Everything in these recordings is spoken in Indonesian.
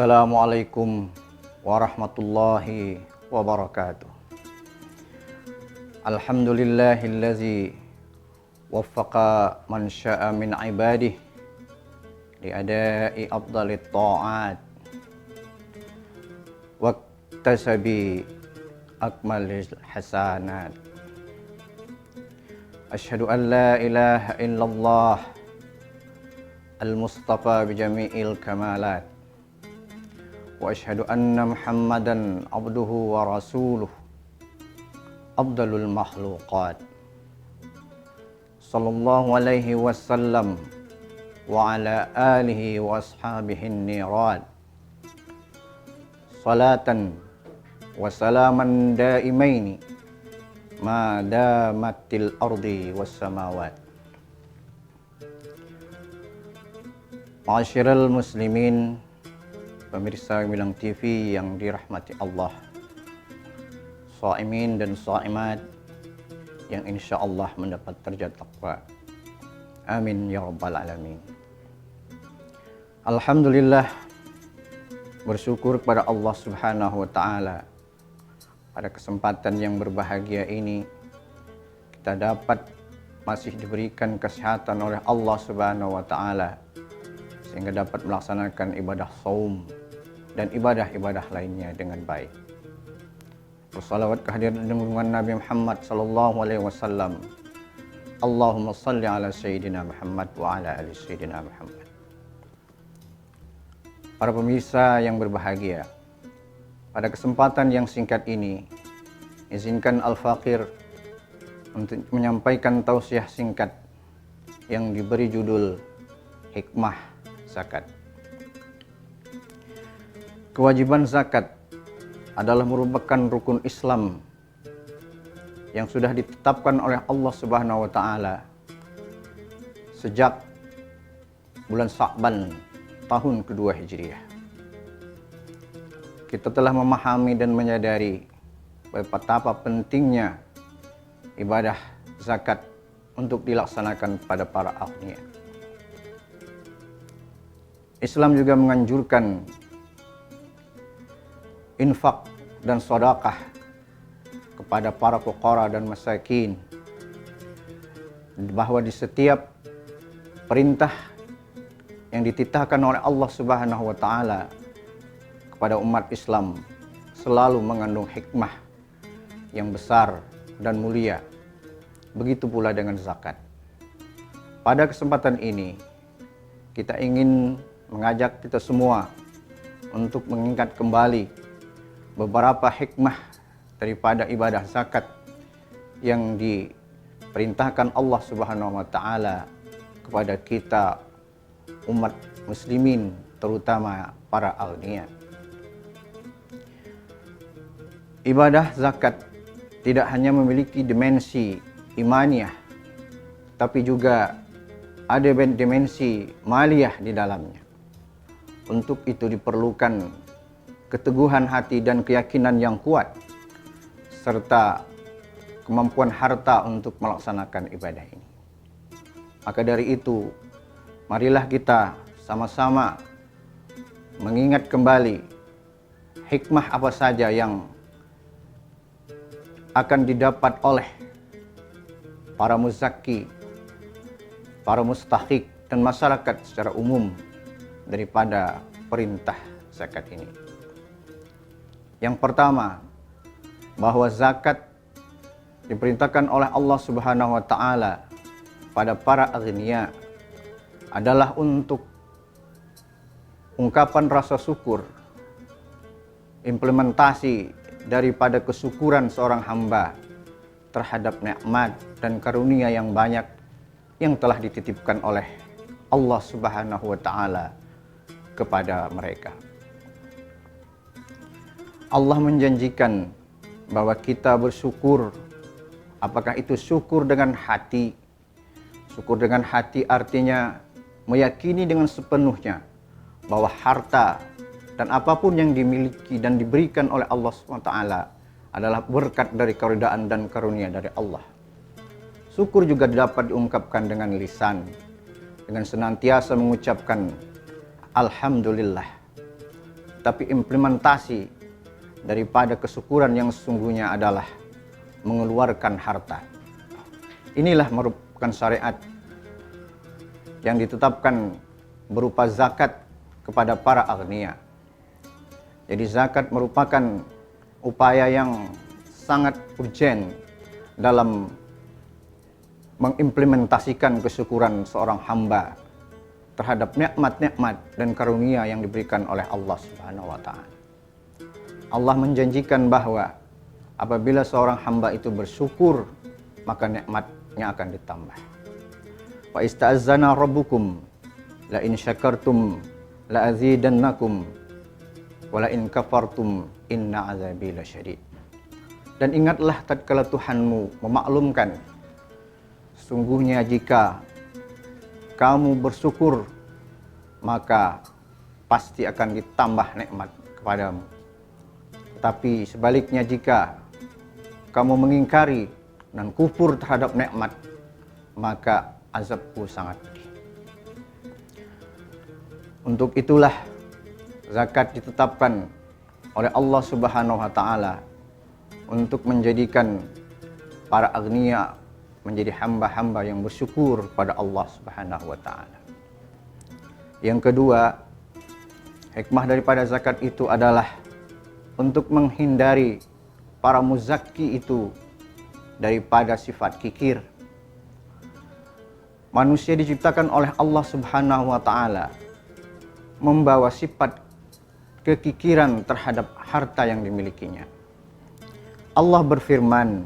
Assalamualaikum warahmatullahi wabarakatuh. Alhamdulillahillazi waffaqa man sya'a min ibadihi li'ada'i afdalit ta'at waktasabi akmalil hasanat. Asyhadu an la ilaha illallah al-mustafa bijami'il kamalat wa asyhadu anna Muhammadan abduhu wa rasuluh afdalul makhluqat sallallahu alaihi wasallam wa ala alihi wa ashabihin nirat salatan wa salaman daimaini ma damatil ardi was samawat. Ma'asyiral muslimin, pemirsa Gemilang TV yang dirahmati Allah, shaimin dan shaimat yang insya Allah mendapat derajat taqwa. Amin ya rabbal alamin. Alhamdulillah, bersyukur kepada Allah subhanahu wa ta'ala, pada kesempatan yang berbahagia ini kita dapat masih diberikan kesehatan oleh Allah subhanahu wa ta'ala sehingga dapat melaksanakan ibadah saum dan ibadah-ibadah lainnya dengan baik. Bersalawat kehadiran junjungan Nabi Muhammad sallallahu alaihi wasallam. Allahumma salli ala sayyidina Muhammad wa ala ali sayyidina Muhammad. Para pemirsa yang berbahagia, pada kesempatan yang singkat ini izinkan Al-Faqir untuk menyampaikan tausiah singkat yang diberi judul Hikmah Zakat. Kewajiban zakat adalah merupakan rukun Islam yang sudah ditetapkan oleh Allah Subhanahu wa taala sejak bulan Sya'ban tahun kedua Hijriah. Kita telah memahami dan menyadari betapa pentingnya ibadah zakat untuk dilaksanakan pada para aghnia. Islam juga menganjurkan infak dan sedekah kepada para fuqara dan masakin, bahwa di setiap perintah yang dititahkan oleh Allah Subhanahu wa taala kepada umat Islam selalu mengandung hikmah yang besar dan mulia. Begitu pula dengan zakat. Pada kesempatan ini kita ingin mengajak kita semua untuk mengingat kembali beberapa hikmah daripada ibadah zakat yang diperintahkan Allah Subhanahu wa taala kepada kita umat muslimin, terutama para aghnia. Ibadah zakat tidak hanya memiliki dimensi imaniyah, tapi juga ada dimensi maliyah di dalamnya. Untuk itu diperlukan keteguhan hati dan keyakinan yang kuat, serta kemampuan harta untuk melaksanakan ibadah ini. Maka dari itu, marilah kita sama-sama mengingat kembali hikmah apa saja yang akan didapat oleh para muzakki, para mustahik, dan masyarakat secara umum daripada perintah zakat ini. Yang pertama, bahwa zakat diperintahkan oleh Allah Subhanahu wa taala pada para aghnia adalah untuk ungkapan rasa syukur, implementasi daripada kesyukuran seorang hamba terhadap nikmat dan karunia yang banyak yang telah dititipkan oleh Allah Subhanahu wa taala kepada mereka. Allah menjanjikan bahwa kita bersyukur, apakah itu syukur dengan hati. Syukur dengan hati artinya meyakini dengan sepenuhnya bahwa harta dan apapun yang dimiliki dan diberikan oleh Allah SWT adalah berkat dari keridaan dan karunia dari Allah. Syukur juga dapat diungkapkan dengan lisan, dengan senantiasa mengucapkan Alhamdulillah. tapi implementasi daripada kesyukuran yang sesungguhnya adalah mengeluarkan harta. Inilah merupakan syariat yang ditetapkan berupa zakat kepada para agniya. Jadi zakat merupakan upaya yang sangat urgen dalam mengimplementasikan kesyukuran seorang hamba terhadap nikmat-nikmat dan karunia yang diberikan oleh Allah Subhanahu wa taala. Allah menjanjikan bahwa apabila seorang hamba itu bersyukur, maka nikmatnya akan ditambah. Wa ista'azzana rabbukum la in syakartum la azidannakum wa la in kafartum inna azabi lasyadid. Dan ingatlah tatkala Tuhanmu memaklumkan, sungguhnya jika kamu bersyukur, maka pasti akan ditambah nikmat kepadamu. Tapi sebaliknya jika kamu mengingkari dan kufur terhadap nikmat, maka azabku sangat pedih. Untuk itulah zakat ditetapkan oleh Allah Subhanahu wa taala untuk menjadikan para agniya menjadi hamba-hamba yang bersyukur pada Allah Subhanahu wa taala. Yang kedua, hikmah daripada zakat itu adalah untuk menghindari para muzakki itu daripada sifat kikir. Manusia diciptakan oleh Allah Subhanahu wa taala membawa sifat kekikiran terhadap harta yang dimilikinya. Allah berfirman,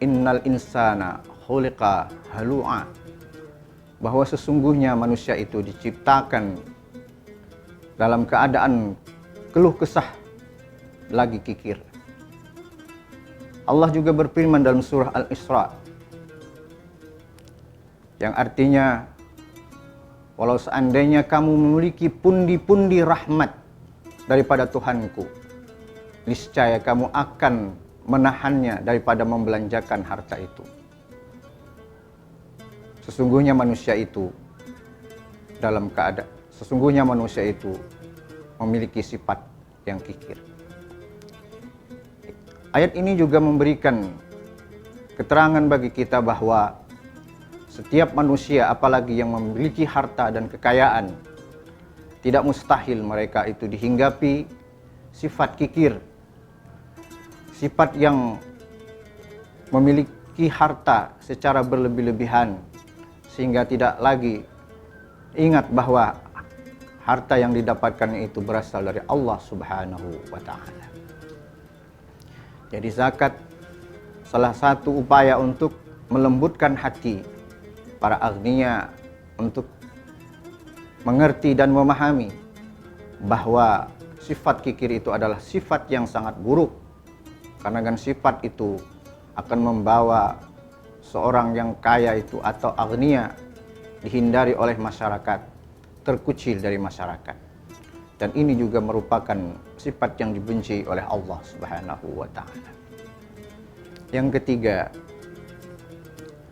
"Innal insana khuliqa halu'a," bahwa sesungguhnya manusia itu diciptakan dalam keadaan keluh kesah lagi kikir. Allah juga berfirman dalam surah Al-Isra yang artinya, walau seandainya kamu memiliki pundi-pundi rahmat daripada Tuhanku, niscaya kamu akan menahannya daripada membelanjakan harta itu. Sesungguhnya manusia itu memiliki sifat yang kikir. Ayat ini juga memberikan keterangan bagi kita bahwa setiap manusia, apalagi yang memiliki harta dan kekayaan, tidak mustahil mereka itu dihinggapi sifat kikir. Sifat yang memiliki harta secara berlebih-lebihan sehingga tidak lagi ingat bahwa harta yang didapatkannya itu berasal dari Allah Subhanahu wa taala. Jadi zakat salah satu upaya untuk melembutkan hati para agniya untuk mengerti dan memahami bahwa sifat kikir itu adalah sifat yang sangat buruk. Karena kan sifat itu akan membawa seorang yang kaya itu atau agniya dihindari oleh masyarakat, terkucil dari masyarakat. Dan ini juga merupakan sifat yang dibenci oleh Allah Subhanahu wa taala. Yang ketiga,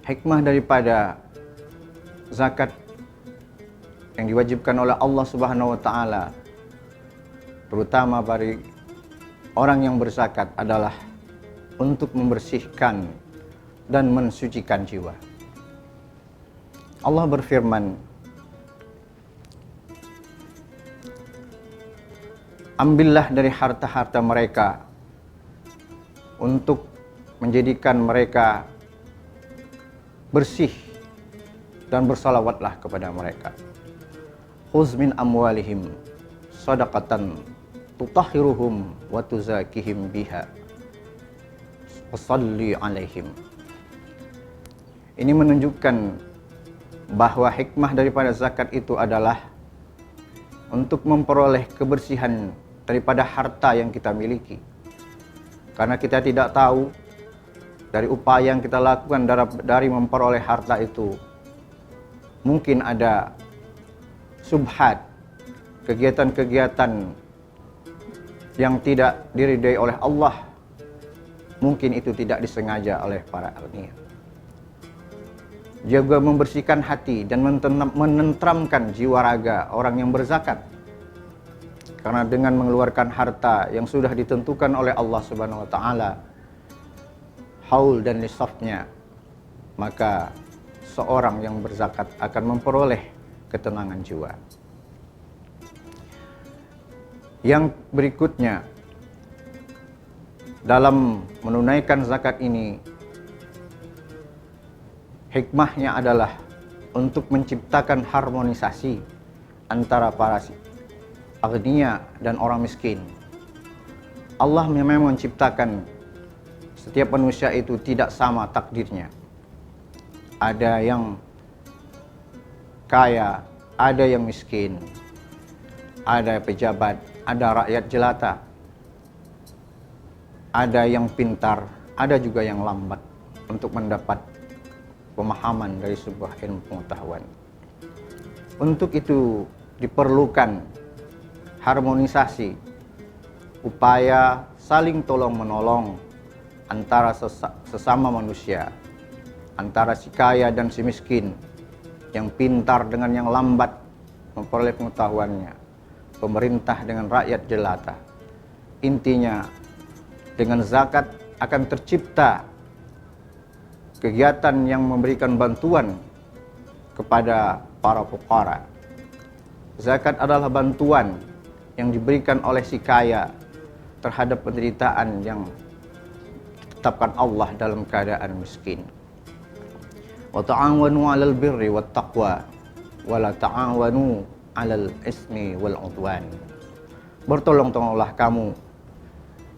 hikmah daripada zakat yang diwajibkan oleh Allah Subhanahu wa taala terutama bagi orang yang berzakat adalah untuk membersihkan dan mensucikan jiwa. Allah berfirman, ambillah dari harta-harta mereka untuk menjadikan mereka bersih dan bersalawatlah kepada mereka. Khuz min amwalihim shadaqatan tutahhiruhum wa tuzakihim biha wassalli alaihim. Ini menunjukkan bahwa hikmah daripada zakat itu adalah untuk memperoleh kebersihan daripada harta yang kita miliki. Karena kita tidak tahu dari upaya yang kita lakukan dari memperoleh harta itu, mungkin ada subhat, kegiatan-kegiatan yang tidak diridai oleh Allah. Mungkin itu tidak disengaja oleh para agniya. Juga membersihkan hati dan menentramkan jiwa raga orang yang berzakat. Karena dengan mengeluarkan harta yang sudah ditentukan oleh Allah Subhanahu wa taala, haul dan nisabnya, maka seorang yang berzakat akan memperoleh ketenangan jiwa. Yang berikutnya, dalam menunaikan zakat ini, hikmahnya adalah untuk menciptakan harmonisasi antara para aghnia dan orang miskin. Allah memang menciptakan setiap manusia itu tidak sama takdirnya. Ada yang kaya, ada yang miskin, ada pejabat, ada rakyat jelata, ada yang pintar, ada juga yang lambat untuk mendapat pemahaman dari sebuah ilmu pengetahuan. Untuk itu diperlukan harmonisasi, upaya saling tolong-menolong antara sesama manusia, antara si kaya dan si miskin, yang pintar dengan yang lambat memperoleh pengetahuannya, pemerintah dengan rakyat jelata. Intinya, dengan zakat akan tercipta kegiatan yang memberikan bantuan kepada para fuqara. Zakat adalah bantuan yang diberikan oleh si kaya terhadap penderitaan yang ditetapkan Allah dalam keadaan miskin. Wa ta'awanu 'alal birri wat taqwa wa la ta'awanu 'alal ismi wal 'udwan. Bertolong-tolonglah kamu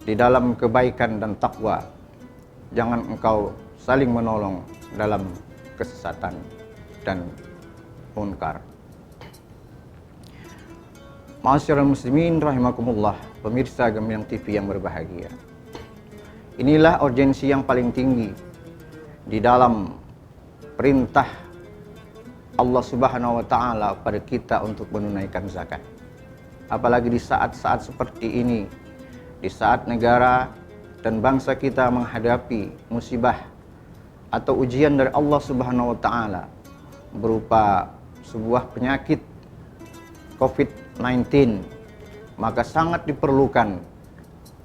di dalam kebaikan dan takwa. Jangan engkau saling menolong dalam kesesatan dan munkar. Ma'asyiral muslimin rahimakumullah, pemirsa Gemilang TV yang berbahagia. Inilah urgensi yang paling tinggi di dalam perintah Allah Subhanahu wa taala pada kita untuk menunaikan zakat. Apalagi di saat-saat seperti ini, di saat negara dan bangsa kita menghadapi musibah atau ujian dari Allah Subhanahu wa taala berupa sebuah penyakit COVID-19, maka sangat diperlukan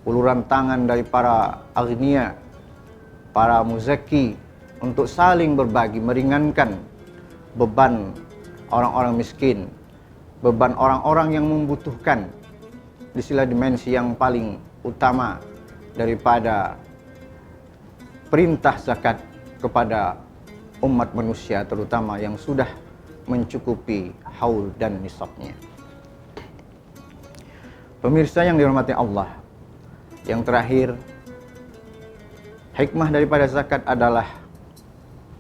uluran tangan dari para aghnia, para muzaki untuk saling berbagi, meringankan beban orang-orang miskin, beban orang-orang yang membutuhkan di sila dimensi yang paling utama daripada perintah zakat kepada umat manusia, terutama yang sudah mencukupi haul dan nisabnya. Pemirsa yang dirahmati Allah, yang terakhir, hikmah daripada zakat adalah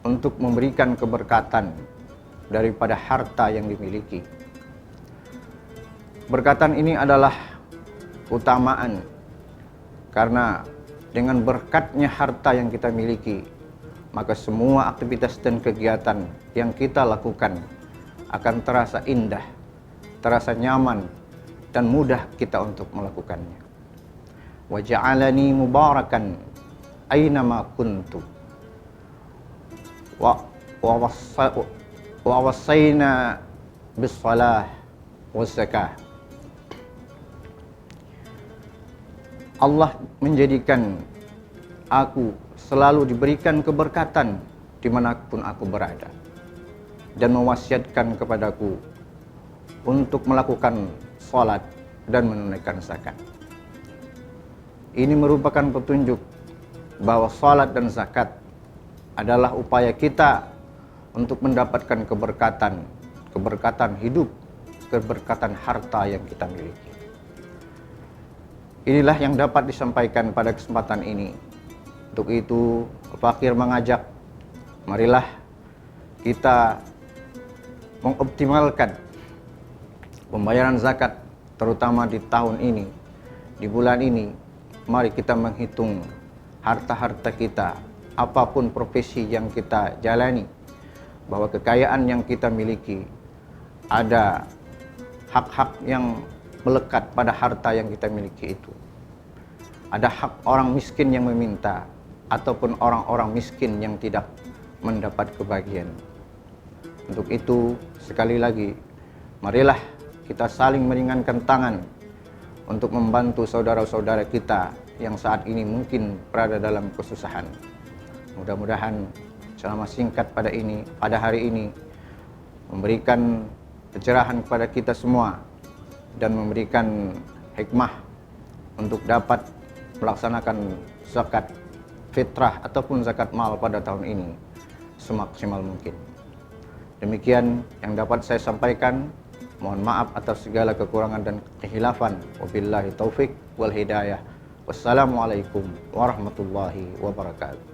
untuk memberikan keberkatan daripada harta yang dimiliki. Berkatan ini adalah keutamaan, karena dengan berkatnya harta yang kita miliki, maka semua aktivitas dan kegiatan yang kita lakukan akan terasa indah, terasa nyaman, dan mudah kita untuk melakukannya. Wa ja'alani mubarakan aynama kuntu wa wassayna bis salah was zakah. Allah menjadikan aku selalu diberikan keberkatan dimanapun aku berada, dan mewasiatkan kepadaku untuk melakukan salat dan menunaikan zakat. Ini merupakan petunjuk bahwa salat dan zakat adalah upaya kita untuk mendapatkan keberkatan, keberkatan hidup, keberkatan harta yang kita miliki. Inilah yang dapat disampaikan pada kesempatan ini. Untuk itu, Fakir mengajak, marilah kita mengoptimalkan pembayaran zakat, terutama di tahun ini, di bulan ini. Mari kita menghitung harta-harta kita, apapun profesi yang kita jalani, bahwa kekayaan yang kita miliki, ada hak-hak yang melekat pada harta yang kita miliki itu. Ada hak orang miskin yang meminta, ataupun orang-orang miskin yang tidak mendapat kebahagiaan. Untuk itu, sekali lagi, marilah kita saling meringankan tangan untuk membantu saudara-saudara kita yang saat ini mungkin berada dalam kesusahan. Mudah-mudahan ceramah singkat pada hari ini memberikan pencerahan kepada kita semua dan memberikan hikmah untuk dapat melaksanakan zakat fitrah ataupun zakat mal pada tahun ini semaksimal mungkin. Demikian yang dapat saya sampaikan. Mohon maaf atas segala kekurangan dan kehilafan. Wabillahi taufik wal hidayah. Wassalamualaikum warahmatullahi wabarakatuh.